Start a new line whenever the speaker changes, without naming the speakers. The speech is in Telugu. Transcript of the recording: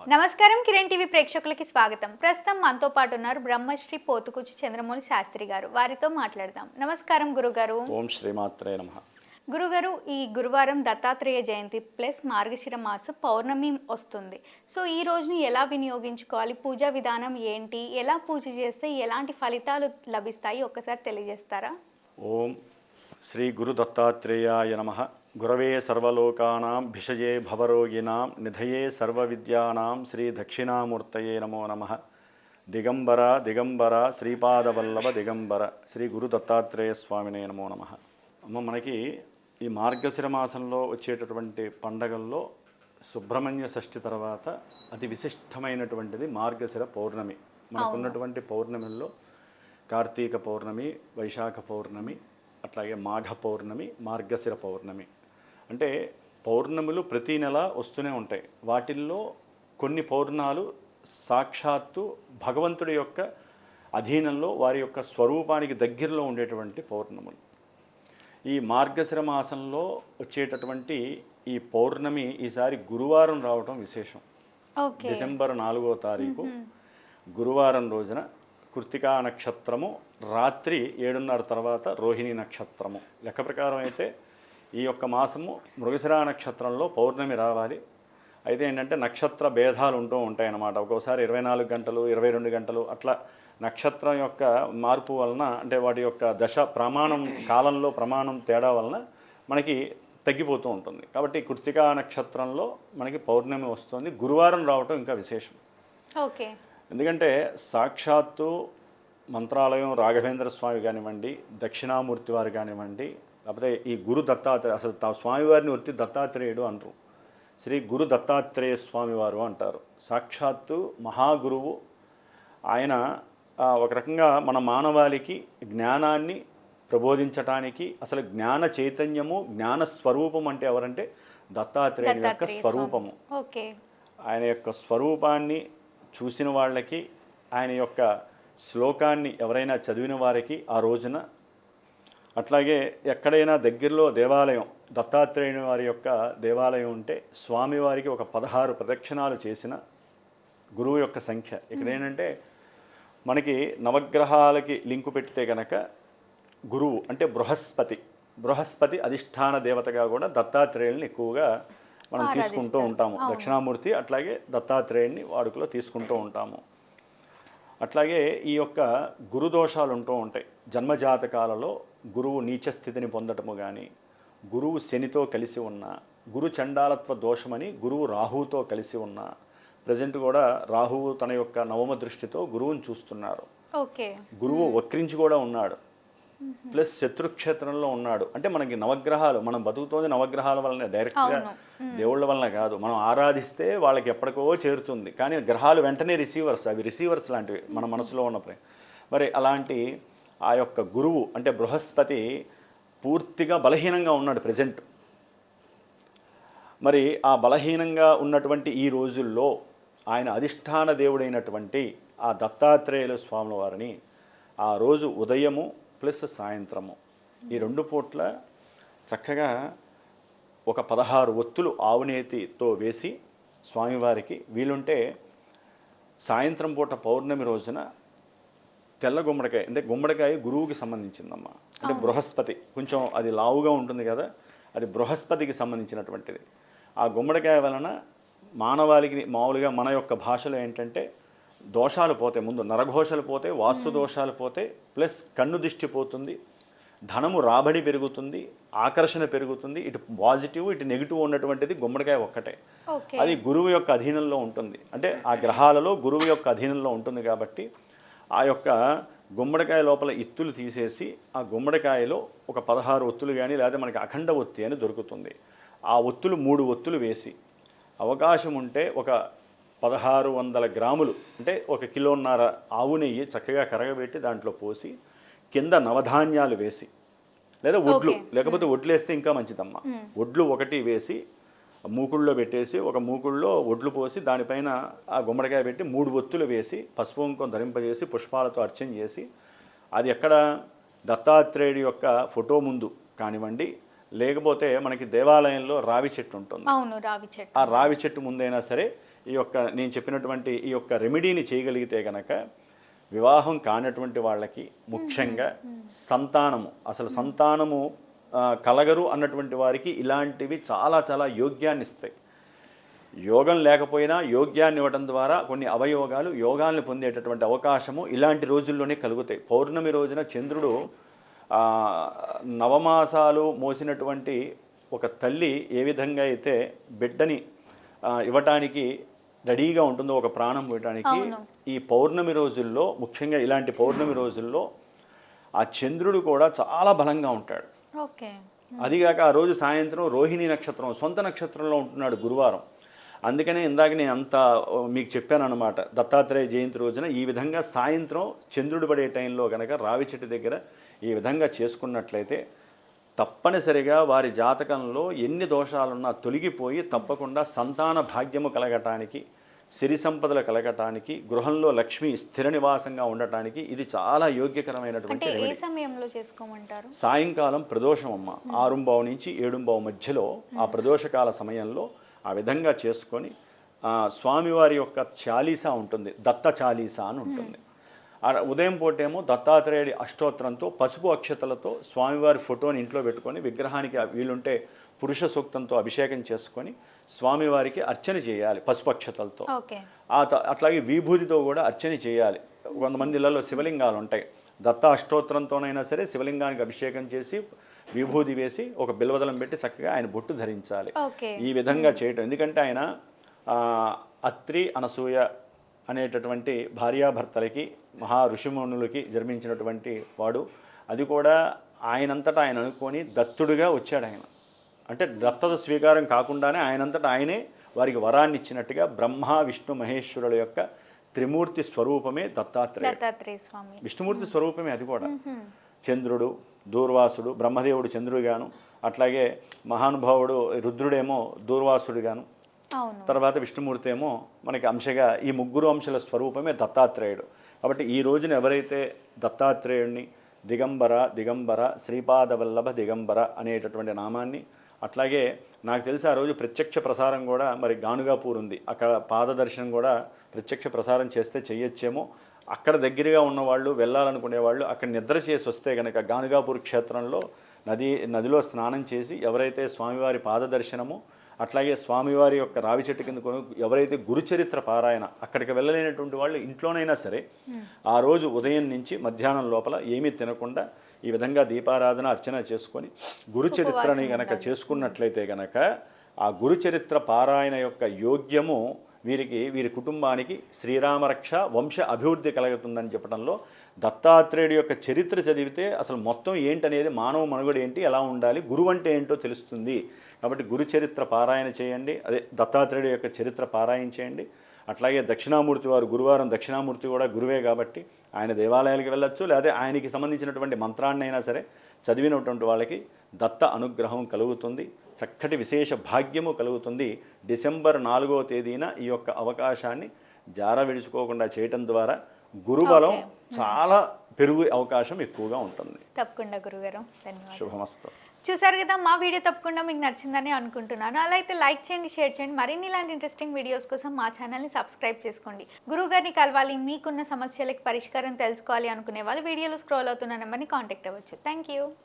నమస్కారం కిరణ్ టీవీ ప్రేక్షకులకి స్వాగతం. ప్రస్తుతం మనతో పాటు ఉన్నారు బ్రహ్మశ్రీ పోతుకూచి చంద్రమౌళి శాస్త్రి గారు. వారితో మాట్లాడదాం. నమస్కారం గురుగారు.
ఓం శ్రీమాత్రే నమః.
గురుగారు, ఈ గురువారం దత్తాత్రేయ జయంతి ప్లస్ మార్గశిర మాస పౌర్ణమి వస్తుంది. సో ఈ రోజుని ఎలా వినియోగించుకోవాలి, పూజా విధానం ఏంటి, ఎలా పూజ చేస్తే ఎలాంటి ఫలితాలు లభిస్తాయి ఒక్కసారి తెలియజేస్తారా?
ఓం శ్రీ గురు దత్తాత్రేయాయ నమః. గురవే సర్వలోకానాం భిషజే భవరోగిణాం నిధయే సర్వవిద్యానాం శ్రీ దక్షిణామూర్తయే నమో నమః. దిగంబర దిగంబర శ్రీపాదవల్లభ దిగంబర శ్రీ గురు దత్తాత్రేయ స్వామినే నమో నమః. అమ్మ, మనకి ఈ మార్గశిర మాసంలో వచ్చేటటువంటి పండగల్లో సుబ్రహ్మణ్య షష్ఠి తర్వాత అతి విశిష్టమైనటువంటిది మార్గశిర పౌర్ణమి. మనకున్నటువంటి పౌర్ణమిల్లో కార్తీక పౌర్ణమి, వైశాఖ పౌర్ణమి, అట్లాగే మాఘ పౌర్ణమి, మార్గశిర పౌర్ణమి. అంటే పౌర్ణములు ప్రతీ నెల వస్తూనే ఉంటాయి. వాటిల్లో కొన్ని పౌర్ణాలు సాక్షాత్తు భగవంతుడి యొక్క అధీనంలో వారి యొక్క స్వరూపానికి దగ్గరలో ఉండేటువంటి పౌర్ణములు. ఈ మార్గశిర మాసంలో వచ్చేటటువంటి ఈ పౌర్ణమి ఈసారి గురువారం రావటం విశేషం. డిసెంబర్ 4వ తారీఖు గురువారం రోజున కృత్తికా నక్షత్రము రాత్రి 7:30 తర్వాత రోహిణి నక్షత్రము. లెక్క ప్రకారం అయితే ఈ యొక్క మాసము మృగశిర నక్షత్రంలో పౌర్ణమి రావాలి. అయితే ఏంటంటే నక్షత్ర భేదాలు ఉంటూ ఉంటాయన్నమాట. ఒక్కోసారి 24 గంటలు, 22 గంటలు అట్లా నక్షత్రం యొక్క మార్పు వలన, అంటే వాటి యొక్క దశ ప్రమాణం కాలంలో ప్రమాణం తేడా వలన మనకి తగ్గిపోతూ ఉంటుంది. కాబట్టి కృత్తికా నక్షత్రంలో మనకి పౌర్ణమి వస్తుంది. గురువారం రావటం ఇంకా విశేషం.
ఓకే.
ఎందుకంటే సాక్షాత్తు మంత్రాలయం రాఘవేంద్ర స్వామి కానివ్వండి, దక్షిణామూర్తి వారు కానివ్వండి, లేకపోతే ఈ గురు దత్తాత్రేయ, అసలు స్వామివారిని వృత్తి దత్తాత్రేయుడు అంటారు. శ్రీ గురు దత్తాత్రేయ స్వామివారు అంటారు. సాక్షాత్తు మహాగురువు ఆయన. ఒక రకంగా మన మానవాళికి జ్ఞానాన్ని ప్రబోధించటానికి, అసలు జ్ఞాన చైతన్యము, జ్ఞాన స్వరూపం అంటే ఎవరంటే దత్తాత్రేయుని యొక్క స్వరూపము. ఆయన యొక్క స్వరూపాన్ని చూసిన వాళ్ళకి, ఆయన యొక్క శ్లోకాన్ని ఎవరైనా చదివిన వారికి ఆ రోజున, అట్లాగే ఎక్కడైనా దగ్గరలో దేవాలయం, దత్తాత్రేయుని వారి యొక్క దేవాలయం ఉంటే స్వామివారికి ఒక 16 ప్రదక్షిణాలు చేసిన గురువు యొక్క సంఖ్య. ఇక్కడ ఏంటంటే మనకి నవగ్రహాలకి లింకు పెడితే కనుక గురువు అంటే బృహస్పతి అధిష్టాన దేవతగా కూడా దత్తాత్రేయుల్ని ఎక్కువగా మనం తీసుకుంటూ ఉంటాము. దక్షిణామూర్తి అట్లాగే దత్తాత్రేయుడిని వాడుకలో తీసుకుంటూ ఉంటాము. అట్లాగే ఈ యొక్క గురుదోషాలు ఉంటూ ఉంటాయి. జన్మజాతకాలలో గురువు నీచస్థితిని పొందటము కానీ, గురువు శనితో కలిసి ఉన్న, గురు చండాలత్వ దోషమని గురువు రాహువుతో కలిసి ఉన్న, ప్రజెంట్ కూడా రాహువు తన యొక్క నవమ దృష్టితో గురువుని చూస్తున్నారు. గురువు వక్రించి కూడా ఉన్నాడు, ప్లస్ శత్రుక్షేత్రంలో ఉన్నాడు. అంటే మనకి నవగ్రహాలు, మనం బతుకుతోంది నవగ్రహాల వల్లనే, డైరెక్ట్గా దేవుళ్ళ వలన కాదు. మనం ఆరాధిస్తే వాళ్ళకి ఎప్పటికో చేరుతుంది, కానీ గ్రహాలు వెంటనే రిసీవర్స్, అవి రిసీవర్స్ లాంటివి మన మనసులో ఉన్నప్పుడు. మరి అలాంటి ఆ యొక్క గురువు అంటే బృహస్పతి పూర్తిగా బలహీనంగా ఉన్నాడు ప్రజెంట్. మరి ఆ బలహీనంగా ఉన్నటువంటి ఈ రోజుల్లో ఆయన అధిష్టాన దేవుడైనటువంటి ఆ దత్తాత్రేయుల స్వాముల వారిని ఆ రోజు ఉదయము ప్లస్ సాయంత్రము ఈ 2 పూట్ల చక్కగా ఒక 16 ఒత్తులు ఆవునేతితో వేసి స్వామివారికి, వీలుంటే సాయంత్రం పూట పౌర్ణమి రోజున తెల్ల గుమ్మడికాయ, అంటే గుమ్మడికాయ గురువుకి సంబంధించిందమ్మా. అంటే బృహస్పతి కొంచెం అది లావుగా ఉంటుంది కదా, అది బృహస్పతికి సంబంధించినటువంటిది. ఆ గుమ్మడికాయ వలన మానవాళికి మామూలుగా మన యొక్క భాషలో ఏంటంటే దోషాలు పోతాయి. ముందు నరఘోషలు పోతాయి, వాస్తు దోషాలు పోతాయి, ప్లస్ కన్ను దిష్టి పోతుంది, ధనము రాబడి పెరుగుతుంది, ఆకర్షణ పెరుగుతుంది. ఇటు పాజిటివ్ ఇటు నెగిటివ్ ఉన్నటువంటిది గుమ్మడికాయ ఒక్కటే. అది గురువు యొక్క అధీనంలో ఉంటుంది. అంటే ఆ గ్రహాలలో గురువు యొక్క అధీనంలో ఉంటుంది. కాబట్టి ఆ యొక్క గుమ్మడికాయ లోపల ఇత్తులు తీసేసి ఆ గుమ్మడికాయలో ఒక 16 ఒత్తులు కానీ, లేదా మనకి అఖండ ఒత్తి అని దొరుకుతుంది. ఆ ఒత్తులు 3 ఒత్తులు వేసి, అవకాశం ఉంటే ఒక 1600 గ్రాములు, అంటే 1.5 కిలోన్నర ఆవు నెయ్యి చక్కగా కరగబెట్టి దాంట్లో పోసి, కింద నవధాన్యాలు వేసి, లేదా ఒడ్లు, లేకపోతే ఒడ్లు వేస్తే ఇంకా మంచిదమ్మా. ఒడ్లు 1 వేసి మూకుళ్ళలో పెట్టేసి, ఒక మూకుళ్ళలో ఒడ్లు పోసి, దానిపైన ఆ గుమ్మడికాయ పెట్టి 3 ఒత్తులు వేసి, పసుపు కుంకుమ ధరింపజేసి, పుష్పాలతో అర్చన చేసి, అది ఎక్కడ దత్తాత్రేయుడి యొక్క ఫోటో ముందు కానివ్వండి, లేకపోతే మనకి దేవాలయంలో రావి చెట్టు ఉంటుంది.
అవును, రావి చెట్టు.
ఆ రావి చెట్టు ముందైనా సరే ఈ యొక్క నేను చెప్పినటువంటి ఈ యొక్క రెమెడీని చేయగలిగితే కనుక వివాహం కానటువంటి వాళ్ళకి ముఖ్యంగా సంతానము కలగరు అన్నటువంటి వారికి ఇలాంటివి చాలా చాలా యోగ్యాన్ని ఇస్తాయి. యోగం లేకపోయినా యోగ్యాన్ని ఇవ్వడం ద్వారా కొన్ని అవయోగాలు యోగాల్ని పొందేటటువంటి అవకాశము ఇలాంటి రోజుల్లోనే కలుగుతాయి. పౌర్ణమి రోజున చంద్రుడు నవమాసాలు మోసినటువంటి ఒక తల్లి ఏ విధంగా అయితే బిడ్డని ఇవ్వటానికి రెడీగా ఉంటుందో, ఒక ప్రాణం ఇవ్వటానికి, ఈ పౌర్ణమి రోజుల్లో ముఖ్యంగా ఇలాంటి పౌర్ణమి రోజుల్లో ఆ చంద్రుడు కూడా చాలా బలంగా ఉంటాడు.
ఓకే.
అదిగాక ఆ రోజు సాయంత్రం రోహిణి నక్షత్రం సొంత నక్షత్రంలో ఉంటున్నాడు గురువారం. అందుకనే ఇందాక నేను అంత మీకు చెప్పాను అనమాట. దత్తాత్రేయ జయంతి రోజున ఈ విధంగా సాయంత్రం చంద్రుడు పడే టైంలో కనుక రావి చెట్టు దగ్గర ఈ విధంగా చేసుకున్నట్లయితే తప్పనిసరిగా వారి జాతకంలో ఎన్ని దోషాలున్నా తొలగిపోయి తప్పకుండా సంతాన భాగ్యము కలగటానికి, సిరి సంపదలు కలగటానికి, గృహంలో లక్ష్మి స్థిర నివాసంగా ఉండటానికి ఇది చాలా యోగ్యకరమైనటువంటి
అంటే ఏ సమయంలో చేసుకోమంటారు?
సాయంకాలం ప్రదోషం అమ్మ 6:15 నుంచి 7:15 మధ్యలో ఆ ప్రదోషకాల సమయంలో ఆ విధంగా చేసుకొని స్వామివారి యొక్క చాలీసా ఉంటుంది, దత్త చాలీసా అని ఉంటుంది. ఉదయం పూటేమో దత్తాత్రేయుడి అష్టోత్తరంతో పసుపు అక్షతలతో స్వామివారి ఫోటోని ఇంట్లో పెట్టుకొని విగ్రహానికి వీలుంటే పురుష సూక్తంతో అభిషేకం చేసుకొని స్వామివారికి అర్చన చేయాలి పసుపు అక్షతలతో. అట్లాగే విభూతితో కూడా అర్చన చేయాలి. కొంతమంది ఇళ్లలో శివలింగాలు ఉంటాయి. దత్త అష్టోత్తరంతోనైనా సరే శివలింగానికి అభిషేకం చేసి విభూతి వేసి ఒక బిల్వదలం పెట్టి చక్కగా ఆయన బొట్టు ధరించాలి. ఈ విధంగా చేయటం ఎందుకంటే ఆయన అత్రి అనసూయ అనేటటువంటి భార్యాభర్తలకి మహా ఋషిమునులకి జన్మించినటువంటి వాడు. అది కూడా ఆయనంతటా ఆయన అనుకొని దత్తుడుగా వచ్చాడు ఆయన. అంటే దత్తత స్వీకారం కాకుండానే ఆయనంతటా ఆయనే వారికి వరాన్ని ఇచ్చినట్టుగా బ్రహ్మ విష్ణు మహేశ్వరుల యొక్క త్రిమూర్తి స్వరూపమే దత్తాత్రేయ స్వామి. విష్ణుమూర్తి స్వరూపమే అది కూడా. చంద్రుడు దూర్వాసుడు, బ్రహ్మదేవుడు చంద్రుడిగాను, అట్లాగే మహానుభావుడు రుద్రుడేమో దూర్వాసుడిగాను, తర్వాత విష్ణుమూర్తి ఏమో మనకి అంశగా ఈ ముగ్గురు అంశాల స్వరూపమే దత్తాత్రేయుడు. కాబట్టి ఈ రోజున ఎవరైతే దత్తాత్రేయుడిని దిగంబర శ్రీపాదవల్లభ దిగంబర అనేటటువంటి నామాన్ని, అట్లాగే నాకు తెలిసి ఆ రోజు ప్రత్యక్ష ప్రసారం కూడా మరి గానుగాపూర్ ఉంది, అక్కడ పాదదర్శనం కూడా ప్రత్యక్ష ప్రసారం చేస్తే చెయ్యొచ్చేమో. అక్కడ దగ్గరగా ఉన్నవాళ్ళు వెళ్ళాలనుకునేవాళ్ళు అక్కడ నిద్ర చేసి వస్తే కనుక గానుగాపూర్ క్షేత్రంలో నదిలో స్నానం చేసి ఎవరైతే స్వామివారి పాదదర్శనము, అట్లాగే స్వామివారి యొక్క రావి చెట్టు కింద ఎవరైతే గురుచరిత్ర పారాయణ అక్కడికి వెళ్ళలేనటువంటి వాళ్ళు ఇంట్లోనైనా సరే ఆ రోజు ఉదయం నుంచి మధ్యాహ్నం లోపల ఏమీ తినకుండా ఈ విధంగా దీపారాధన అర్చన చేసుకొని గురుచరిత్రని గనక చేసుకున్నట్లయితే గనక ఆ గురుచరిత్ర పారాయణ యొక్క యోగ్యము వీరి కుటుంబానికి శ్రీరామరక్ష వంశ అభివృద్ధి కలుగుతుందని చెప్పడంలో దత్తాత్రేయుడి యొక్క చరిత్ర చదివితే అసలు మొత్తం ఏంటనేది, మానవ మనుగడ ఏంటి, ఎలా ఉండాలి, గురువు అంటే ఏంటో తెలుస్తుంది. కాబట్టి గురు చరిత్ర పారాయణ చేయండి, అదే దత్తాత్రేయుడి యొక్క చరిత్ర పారాయణ చేయండి. అట్లాగే దక్షిణామూర్తి వారు గురువారం దక్షిణామూర్తి కూడా గురువే కాబట్టి ఆయన దేవాలయాలకు వెళ్ళొచ్చు, లేదా ఆయనకి సంబంధించినటువంటి మంత్రాన్ని అయినా సరే చదివినటువంటి వాళ్ళకి దత్త అనుగ్రహం కలుగుతుంది, చక్కటి విశేష భాగ్యము కలుగుతుంది. డిసెంబర్ 4వ తేదీన ఈ యొక్క అవకాశాన్ని విడుచుకోకుండా చేయటం ద్వారా గురుబలం చాలా పెరుగు అవకాశం ఎక్కువగా ఉంటుంది.
తప్పకుండా గురుగారు, ధన్యవాదాలు.
శుభమస్తు.
చూసారు కదా, మా వీడియో తప్పకుండా మీకు నచ్చిందని అనుకుంటున్నాను. అలా అయితే లైక్ చేయండి, షేర్ చేయండి. మరిన్ని ఇలాంటి ఇంట్రెస్టింగ్ వీడియోస్ కోసం మా ఛానల్ని సబ్స్క్రైబ్ చేసుకోండి. గురువుగారిని కలవాలి, మీకున్న సమస్యలకు పరిష్కారం తెలుసుకోవాలి అనుకునే వాళ్ళు వీడియోలో స్క్రోల్ అవుతున్న నెంబర్ని కాంటాక్ట్ అవ్వచ్చు. Thank you.